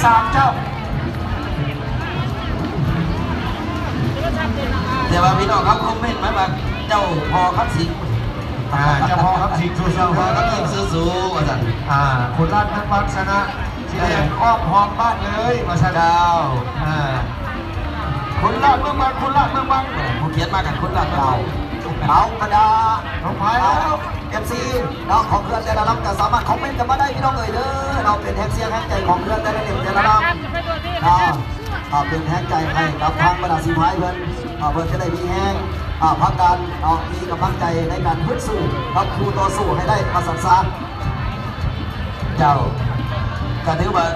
3เจ้าแต่ว่าพี่น้องครับคอมเมนต์มาว่าเจ้าพอครับสิงเจ้าพ่อครับสิงห์สู้ๆ พอครับสิงสู้ๆว่าสั่นคุณราชนักบังชนะสีแดงอ้อมหอมบ้านเลยมาชนะดาว คุณราชเมืองบังคุณราชเมืองบังผู้เขียนมากันคุณราชดาว เอากระดาษ ลงไปแล้ว FC เราของเพื่อนแต่ละลำก็สามารถคอมเมนต์กันมาได้พี่น้องเอ๋ยเด้อเราเป็นแท็กซี่แท็กใจของเพื่อนแต่ละเด็กแต่ละลำเป็นแท็กใจให้กับทางบรรดาสีพายเพื่อนเพื่อนจะได้มีแห้งพักการมีกำลังใจในการพึ่งสู้กับครูต่อสู้ให้ได้ประสานสารเจ้าก็ถือว่า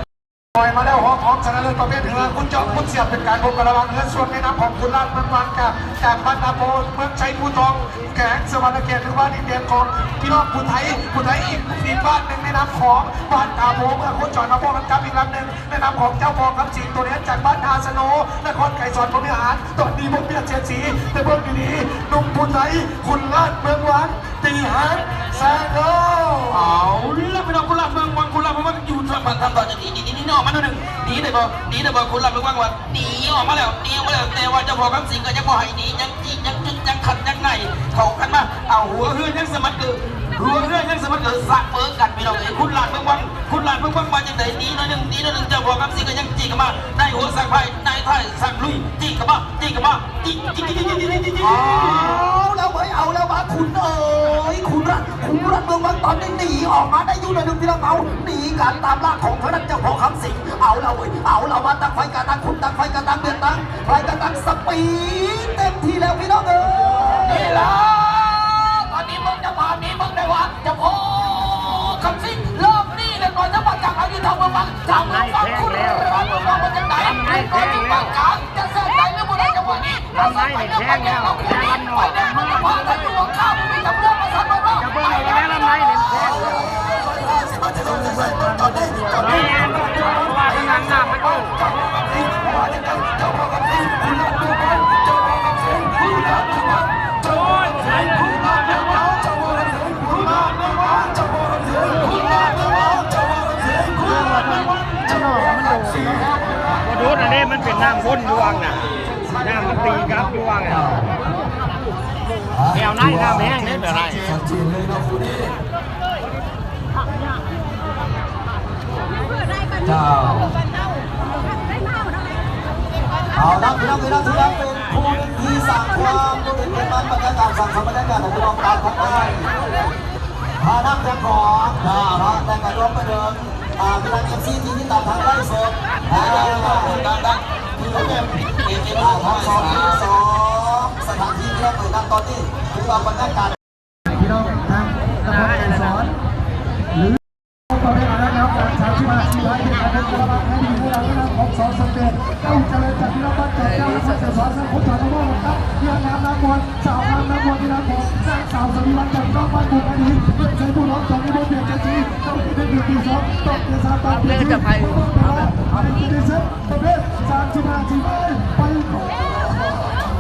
ปล่อยมาแล้วหอมชนะเลิศประเภทเรือคุณจอมคุณเสียบเป็นการพบกันระหว่างเรือส่วนในน้ำของคุณราชเมืองบังจากบ้านนาโพเมืองชัยภูทองแข่งสวรรค์เกียรติหรือว่าดินแดนของพี่น้องผู้ไทยอีกบ้านหนึ่งในน้ำของบ้านนาโพเมื่อคุณจอดมาพบกันกับอีกลำหนึ่งในน้ำของเจ้าพองคำสิงตัวนี้จากบ้านอาสโนนครไก่สอนผมมีอาหารตอนนี้ผมเปลี่ยนเชียร์สีแต่เมื่อกี้นี้นุ่มผู้ไทยคุณราชเมืองวังตีหันแซงโกเอาแล้วพี่น้องคุณราชเมืองวังคุณราชเมืองวังอยู่ทำต่อจะดีออกมาหนึ่งดีแต่บอกคุณราชเมืองวังว่าดีออกมาแล้วแต่ว่าเจ้าพ่อคำสิงก็ยังบ่ให้ดียังจียังขัดยังไงเขากันมาเอาหัวเฮือนยังสมัครเกิดสักเปิดกันพี่น้องคุณราชเมืองวังมาจากไหนดีหน่อยหนึ่งเจ้าพ่อคำสิงก็ยังจีกันมาได้หัวสักไพ่ได้ไพ่สักลุยจีกันมาจีเอาแล้วมาคุณเอ๋ยคุณรัฐเมืองวังตอนนี้หนีออกมาได้อยู่ในหนึ่งที่เราหนีการตามล่าของพระเจ้าพ่อคำสิงเอาแล้วมาตั้งไฟกันตั้งคุณตั้งไฟกันตั้งเดือดตั้งไฟกันตั้งสปีดเต็มที่แล้วพี่น้องเอ๋ยนี่ละตอนนี้มึงจะมามีมึงได้ว่าจะพ่อคำสิงเริ่มนี่เลยก่อนจะมาจากอายุทำเมืองบังจากเมืองบังคุณรัฐเมืองบังมาจากไหนก่อนจะมากลางจะเส้นไหนหรือบุรีจังหวะนี้เราใส่ไปเรื่องไปเนี่ยเราคู่นี้ไปแดงมันจะพาถ้าอยู่ข้าวมีแต่เรื่องมาสั่นมาบ้างไปแดงแล้วไหมเนี่ยแค่นี่ว่าที่งานหน้าไม่ก็ดูอันนี้มันเป็นน้ำวนดวงน่ะน้ำมันตีกับดวงอ่ะแถวไหนน้ำแห้งนี่แบบไหนเจ้าเอาละพี่น้องเป็นคู่ที่สั่งความดูดีเป็นมันบรรยากาศสั่งสมบรรยากาศของพี่น้องตามทักไปพานักแต่ก่อนแต่ก็ร่วมไปเดินมีทางMCที่ตามทางไล่สดดังที่เราเนี่ยทั้งสองสถานที่ที่เราเปิดดังตอนนี้คือว่าบรรยากาศพี่น้องทางตำบลไก่สอนหรือต่อไปนะครับชาวชิมาชีไว้ที่การเป็นกระบะให้ดีให้เราได้รับของสองสำเร็จเจ้าเจริญจากพี่น้องบ้านเกิดเจ้าและบ้านเกิดสอนสังคมถอดทั้งหมดครับเรื่องน้ำน้ำวนสาวน้ำวนที่น้ำผมสร้างสาวสวีวันจากน้องบ้านบุกอดีตเพื่อใช้ผู้ร้องสองในบทเปลี่ยนใจจีต้องเป็นเดือนที่สองต้องเป็นสามตาเปลี่ยนที่อะไรที่เซ็ตประเภทชาวชิมาชีไว้ไป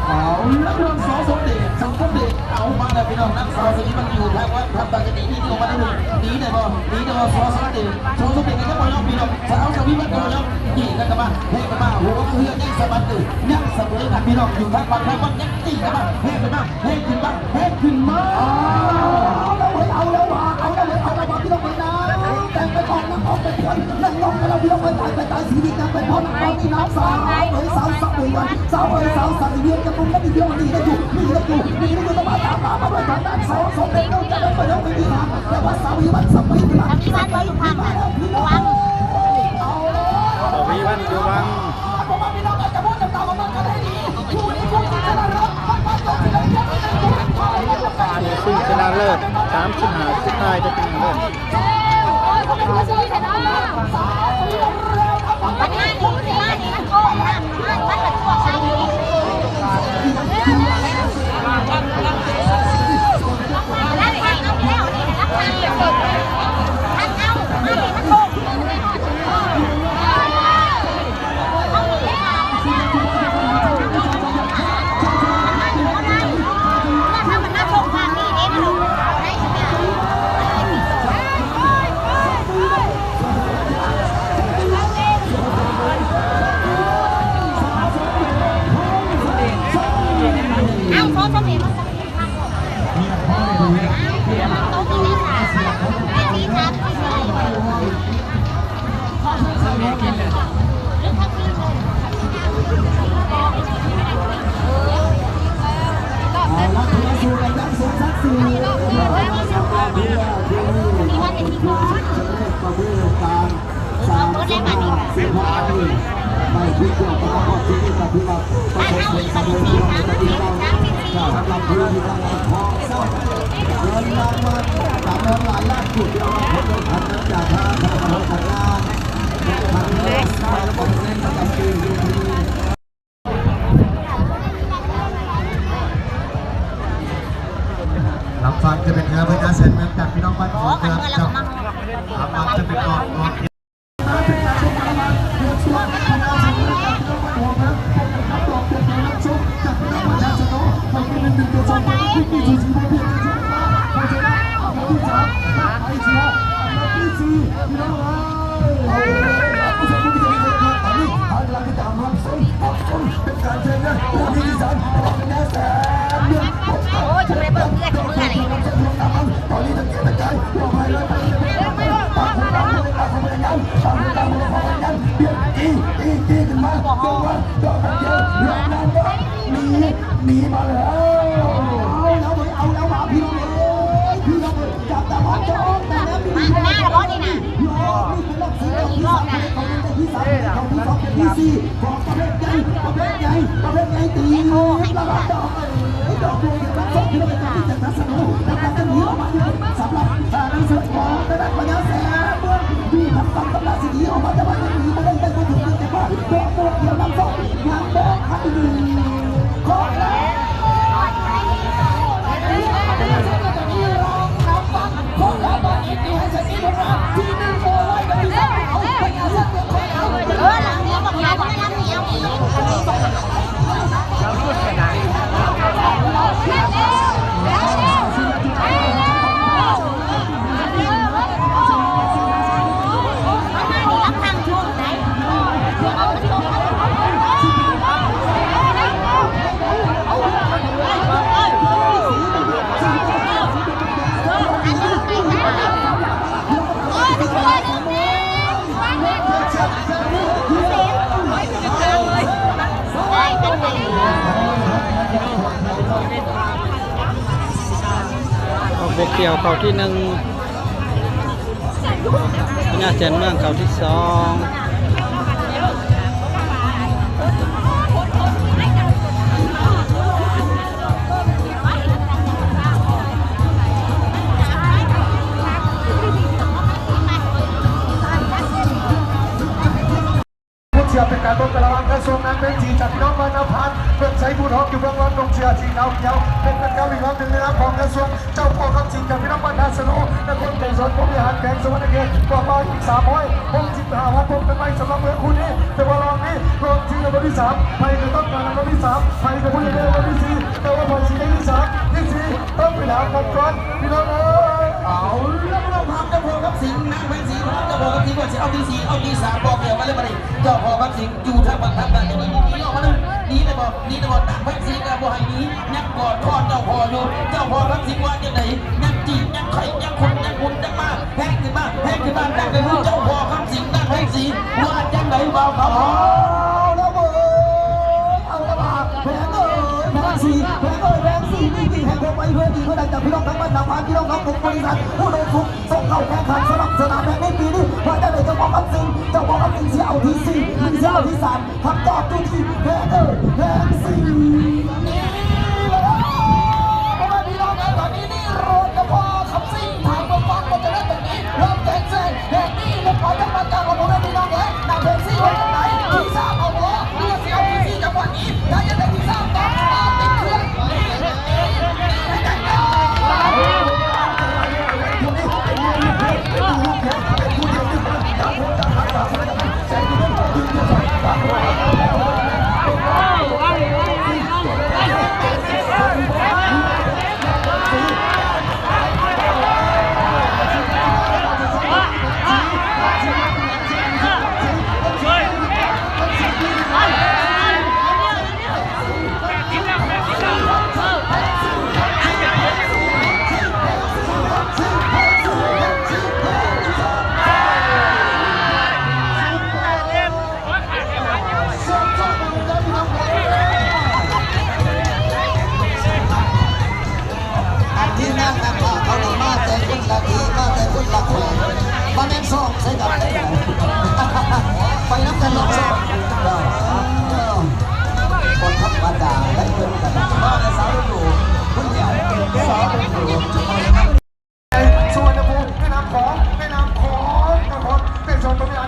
เอาแล้วเรื่องสองสมเด็จสังคมเด็กเอามาแล้วพี่น้องนักสาวสีมันอยู่ทางวัดทำปกตินี่ที่ออกมาได้หนึ่งดีแต่พอสอสวัสดีโชว์สมเด็จกันยังไม่ยอมพี่น้องสาวสวีมันก็ยอมจีกันมาเฮ้กันมาหัวเพื่อนยังสะบัดตื่นยังเสมอกันพี่น้องอยู่ทางวัดทางวัดยังจีกันมาเฮ้กันมาเฮ้ขึ้นบ้างเฮ้ขึ้นมาเอาแล้วว่าพี่น้องไปนะแต่งไปทองน้ำออกเป็นคนนั่งลงกันแล้วพี่น้องไปตายสีดีกันไปพร้อมน้ำร้อนที่น้ำสาวสาวสักหนึ่งวันสาวสักเวียนจะมุมแล้วมีเดียวนี่ได้อยู่ต้องมาตามมาเลยทางด้านสองสมเด็จเราจะได้ไปแล้วไม่มีทางแต่ว่าสาวีวันสับไปที่หลังที่บ้านไปอยู่ทางไหนพี่น้องเอาสวีวันอยู่วังผมว่าพี่น้องจะพูดจะตามมันก็ได้ดีคู่นี้คู่ที่ชนะเลิศซึ่งชนะเลิศ35สุดท้ายจะเป็นเลิศวันนี้นี่คือว่านี่มันโก้นะมันเป็นตัวเขาแล้วไงเอาแล้วนี่รักมาทักเอาไม่มันโก้ถ้ามันน่าชมทางนี้นี่มันดูได้ใช่ไหม นักทุนสู่กันยังสมศักดิ์ศรีสัปดาห์นี้ที่ผู้ชนะประเมินการ35ไม่คิดเกี่ยวกับข้อที่จะพิจารณาประสบผลสำเร็จที่เราจะพิจารณาสำหรับผู้ที่ทำงานทองเศร้าเงินรางวัลจำนวนหลายล้านจุดที่เราพบกันนั้นจากทางคณะกรรมการงานทางเรื่องการบริหารประจำปีที่รับฟังจะเป็นงานบริการเสร็จเมืองจากพี่น้องบ้านของครับรับฟังจะเป็นกองหนีมาแล้วเอาแล้วมาพี่น้องพี่น้องจับตาบอลจ้องแต่แล้วพี่น้องหน้าบอลนี่นะอีกรอบนะที่สองที่สี่ของประเภทใหญ่ตีระดับดอกดอกบัวยังรักษาที่เราเป็นการที่จะทัศน์และการจะหนีออกมาด้วยสำหรับนักสืบของระดับปัญญาแสนเมื่อที่ทำตำราสีออกมาจะมาจะหนีไม่ได้แต่ก็ถูกแต่ว่าดอกบัวเกี่ยวน้ำส้มยังบอกให้ดีขอแล้วบกเกี่ยวเข่าที่หนึ่งพญาเจนเมืองเข่าที่สอง เชียร์เป็นการร่วมกันระหว่างกระทรวงการเงินจีจากพี่น้องมานพันเพื่อใช้ผู้ท้องอยู่เบื้องหลังตรงเชียร์จีเขียวเป็นการก้าวอีกครั้งหนึ่งนะครับของกระทรวงเจ้าพ่อคำสิงจากพี่น้องมานสนุนและคนใจสนผู้บริหารแข่งสวรรค์เกตกว่าอีก365 วันพบกันใหม่สำหรับเมื่อคู่นี้แต่ว่ารองนี้รองที่วันที่3ไทยจะต้องการวันที่3ไทยจะพูดในวันที่4แต่ว่าพอชีได้ที่3ที่4ต้องไปหากันก่อนพี่น้องเอาแล้วไม่ต้องทำเจ้าพ่อกับสิงห์นางแพงศรีพร้อมเจ้าพ่อกับสิงห์ว่าจะเอาที่4เอาที่3บอกเกี่ยวมาเลยมาดิเจ้าพ่อกับสิงห์อยู่ท่าบังคับกันจะมีออกมาเลยหนีได้บอกนางแพงศรีกับบ่ให้หนียักกอดทอดเจ้าพ่ออยู่เจ้าพ่อกับสิงห์ว่าจะไหนยักจียักไข่ยักคนยักหุ่นยักมาแพงขึ้นมานั่นก็คือเจ้าพ่อกับสิงห์นางแพงศรีว่าจังไหนบ่าวครับแล้วเบอร์เอาละมาแพงสีนี่แพงไปเพื่อดีก็ได้จากพี่น้องทั้งบ้านทั้งพานพี่น้องทั้งกลุ่มบริษัทผู้โดยทุกส่งเข้าแข่งขันสำหรับสนามแห่งในปีนี้ว่าจะได้เจ้าพ่อคำสิงเสียเอาที่4เสียเอาที่3คำตอบอยู่ที่แพงสีนี่เลยเพราะว่าพี่น้องตอนนี้นี่โรดกับพ่อคำสิงทางมาฟังมันจะได้ตรงนี้เริ่มแข่งเส้นแห่งนี้แล้วขอจะมาจากเราได้พี่น้องเลยนางเพชรซี่วันไหนที่3เอาหัวเรือเสียวที่4จังหวัดนี้ถ้าจะได้ที่3ต้องติดเครื่องเ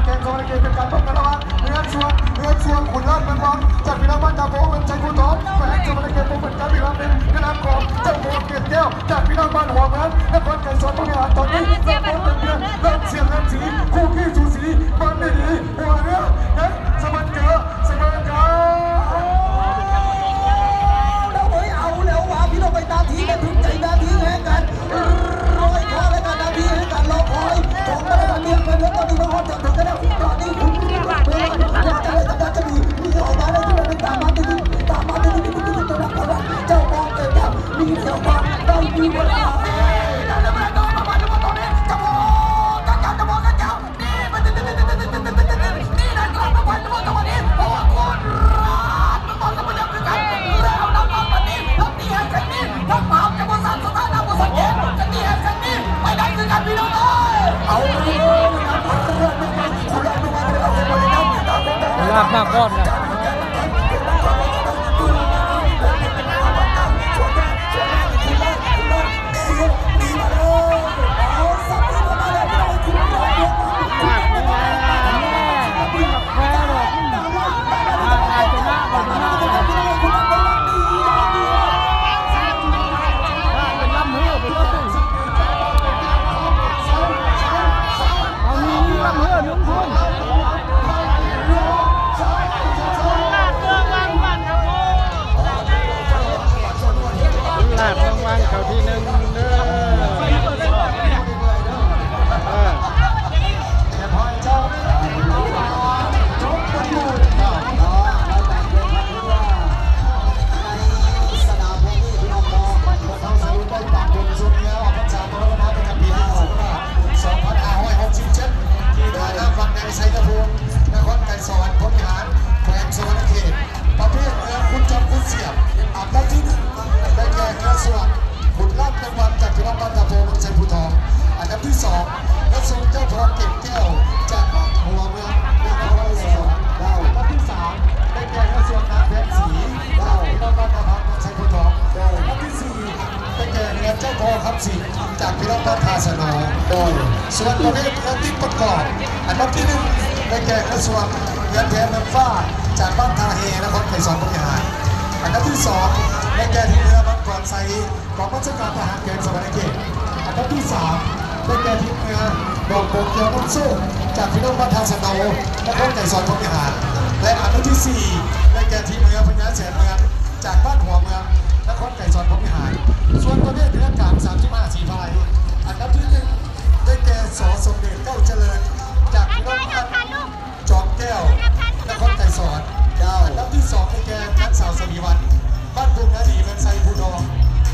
แข่งสวรรค์เกตเป็นการป้องกันระหว่างเนื้อส่วนขุนเลิศมันวังจากพิราบันดาโบเป็นใจคุณทองแข่งสวรรค์เกตเป็นการพิราบันกระดานของเจ้าโบเกียรติแก้วจากพิราบันหัวเมืองนครไก่สอนบริหารตอนนี้เริ่มต้นเป็นเดือนเริ่มเสียงเริ่มสีคู่ขี้สูสีมันไม่ดีหัวเนื้อนั้นสมันเจอแล้วเฮ้ยเอาแล้วว่าพี่น้องไปตามทีกันถึงใจนาทีแห่งกันร้อยคอและกันนาทีแห่งกันรอคอยของมาตรฐานเดียวกันแล้วตอนนี้มันจะถึงกันแล้วตอนนี้คุณจะมีออกมาได้ที่มันตามมาติดตามมาติดตัวนักบอลเจ้ามองเกิดกับมีเจ้าบ้านได้มีเวลาลาบมากก้อนนะเขาที่หนึ่งเด้จากพิรพัฒน์ภาสนาโดยส่วนประเภทเงินที่ประกอบอันดับที่1ได้แก่กระทรวงเงินแทนน้ำฟ้าจากบ้านทาเฮนครไก่สอนบริหารอันดับที่2ได้แก่ที่เรือมังกรไซกองบัญชาการทหารเกินสวรรค์เกตอันดับที่3ได้แก่ที่เรือดอกโบเกียวน้ำสู้จากพิรพัฒน์ภาสนานครไก่สอนบริหารและอันดับที่4ได้แก่ที่เรือพญาแสนเมืองจากบ้านหัวเมืองนครไก่สอนบริหารส่วนประเภทเรือกลาง35สีพายอันดับที่1ได้แก่ส.สมเด็จเก้าเจริญจากพิรพัฒน์จอมแก้วนครไก่สอนอันดับที่2ได้แก่นักสาวสวีวันบ้านปุงนาดีเมืองไซภูดอง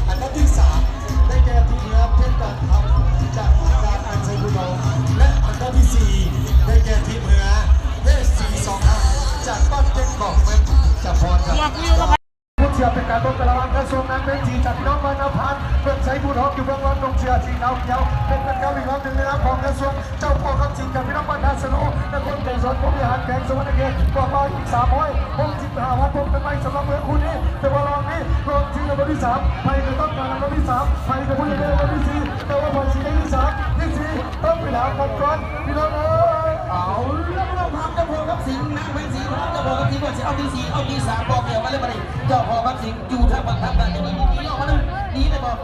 อันดับที่3ได้แก่ที่เรือเพชรดานทำจากการอันไซภูดองและอันดับที่4ได้แก่ที่เรือเวส425จากบ้านเจ๊งกอกเมืองจากพรครับผู้เชียร์เป็นการป้องกันระวังกระทรวงนั้นเป็นทีจากพี่น้องมานพันธ์เพื่อใช้ผู้ท้องอยู่เบื้องหลังตรงเชียร์สีขาวเขียวเป็นการก้าวอีกรอบหนึ่งในนามของกระทรวงเจ้าพ่อคำจริงจากพี่น้องบ้านนาสนุนครไก่สอนผู้บริหารแข่งสวรรค์เกตกว่าไปอีก365 วันพบกันใหม่สำหรับเมื่อคู่นี้แต่ว่ารอบนี้รอบที่วันที่3ไทยจะต้องการรอบที่3ไทยจะผู้เล่นวันที่4แต่ว่าบอลสีที่3ที่4ต้องไปหากันก่อนพี่น้องเอาแล้วเราทำเจ้าพ่อครับสิงห์นางเป็นสีเจ้าพ่อครับสิงห์ว่าจะเอาที่4เอาที่3บอกเกี่ยวมาเลยมาดิเจ้าพ่อครับสิงห์อยู่ท่าบังคับกันจะมีออกมาหนึ่งนี่เลยบอก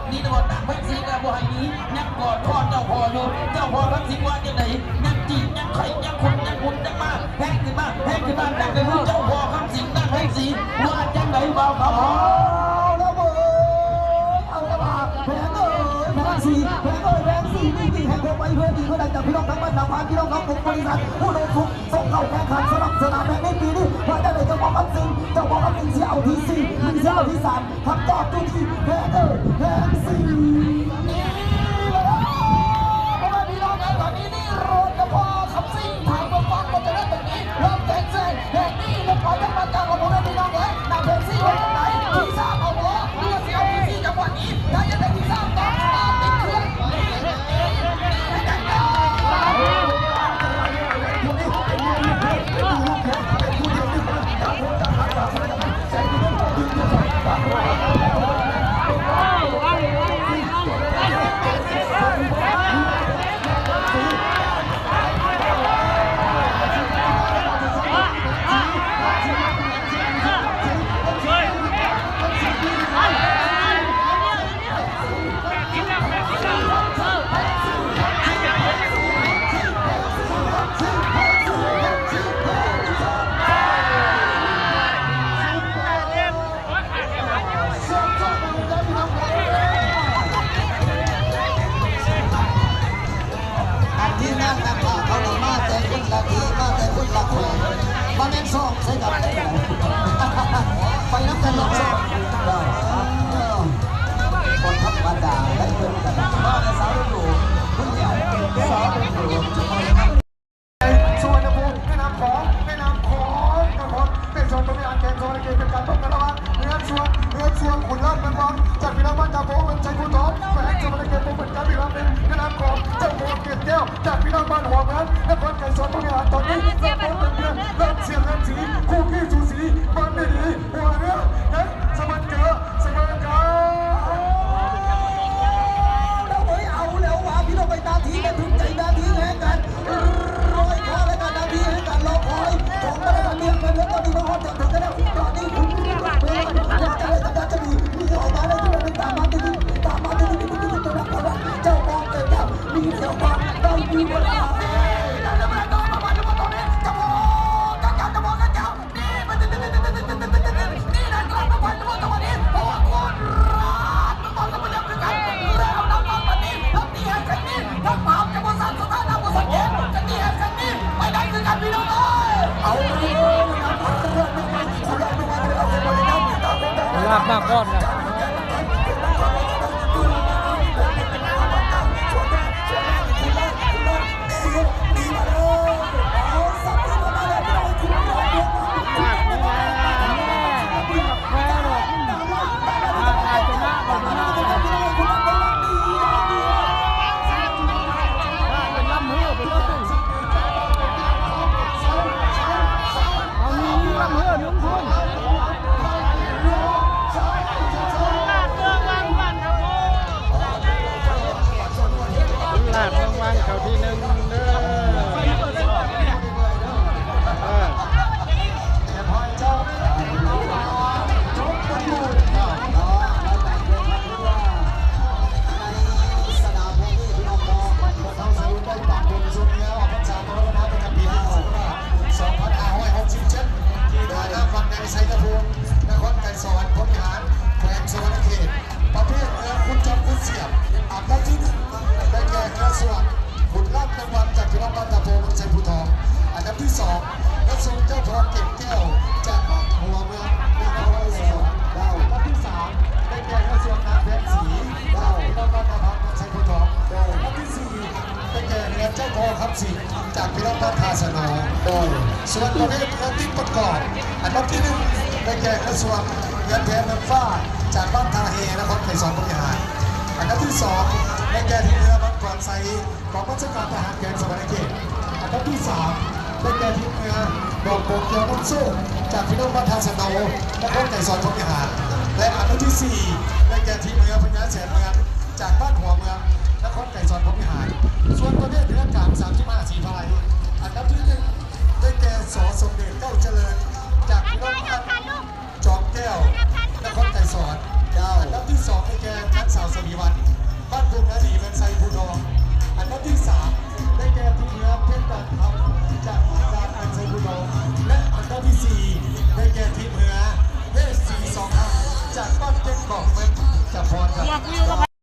นางเป็นสีกับบัวไหนี้ยักกอดทอดเจ้าพ่ออยู่เจ้าพ่อครับสิงห์ว่าอย่างไหนยักจียักไข่ยักคนยักหุ่นยักมาแห้งขึ้นมานั่งเป็นเจ้าพ่อครับสิงห์นางเป็นสีว่าจังไหนเบาเขาแล้วเบอร์เอาละมาแพงสี่นี่แห่งความไว้เพื่อดีเพื่อดังจากพี่น้องทั้งบ้านนาพานพี่น้องทั้งบริษัทผู้โดนทุกส่งเข้าแข่งขันสนับสนามแห่งในปีนี้ว่าได้เลยเจ้าพ่อคำสิงเจ้าพ่อคำสิงเสียเอาที่4มีเสียเอาที่3คำตอบตัวที่แพ้4นี่เลยเพราะว่าพี่น้องตอนนี้นี่โรดเจ้าพ่อคำสิงทางฟังก็จะได้ตรงนี้เริ่มแข่งเส้นแห่งนี้แล้วขอจะมาจากของผมพี่น้องเลยนำเพลซี่ไว้ตรงไหนที่3เอาหัวเพื่อเสียเอาที่4จังหวะนี้ถ้าจะได้ที่3ต่อติดเครื่องเ ละคนมาเน้นซ่องใช่กับไปน้ำกันหลอกซ่องคนธรรมดาได้เพื่อนกันมาในสาวดูคุณใหญ่สาวดู ส่วนภูมิแม่น้ำของนะครับเป็นชมตัวอย่างแข่งโซนเกมเป็นการป้องกันระหว่างเรือชวนขุนเลิศเป็นบอลจากพิรามบ้านตาโบเป็นใจคุณท้องแฝงโซนเกมเป็นการพิรามเป็นแม่น้ำของเจ้าโบเกียรติแก้วจากพิรามบ้านหัวเมืองนครไก่สอนตัวอย่างตอนนี้เริ่มต้นเป็นเดือนเริ่มเสียงเริ่มสีคู่ขี้สูสีบอลไม่ดีหัวเรือนะสมันเกอสมันเกอ เอาแล้วว่าพี่เราไปนาทีกันถึงใจนาทีแห่งกันร้อยข้อและกันนาทีแห่งกันรอคอยของมาได้เรียกกันแล้วตอนนี้มาฮอตจะถึงกันแล้วตอนนี้คุณเวลาจะมีออกมาได้ทุกคนตามมาติดตัวนักบอลเจ้ามองเกิดกับมีเจ้าบอลต้องมีเวลาลากมากก้อนนะลากรางวัลเขาที่หนึ่งเด้จากพิรามบ้านทาสนองโดยส่วนประเภทเรือที่ประกอบอันดับที่1ได้แก่กระทรวงเงินแผ่เมืองฟ้าจากบ้านทาเฮนครไก่สอนบริหารอันดับที่2ได้แก่ที่เรือมังกรไซของราชการทหารแขกสวรรณเขตอันดับที่3ได้แก่ที่เรือดอกโบกเกียวน้ำสู้จากพิรามบ้านทาสนองนครไก่สอนบริหารและอันดับที่4ได้แก่ที่เรือพญาแสนเมืองจากบ้านหัวเมืองนครไก่สอนบริหารส่วนประ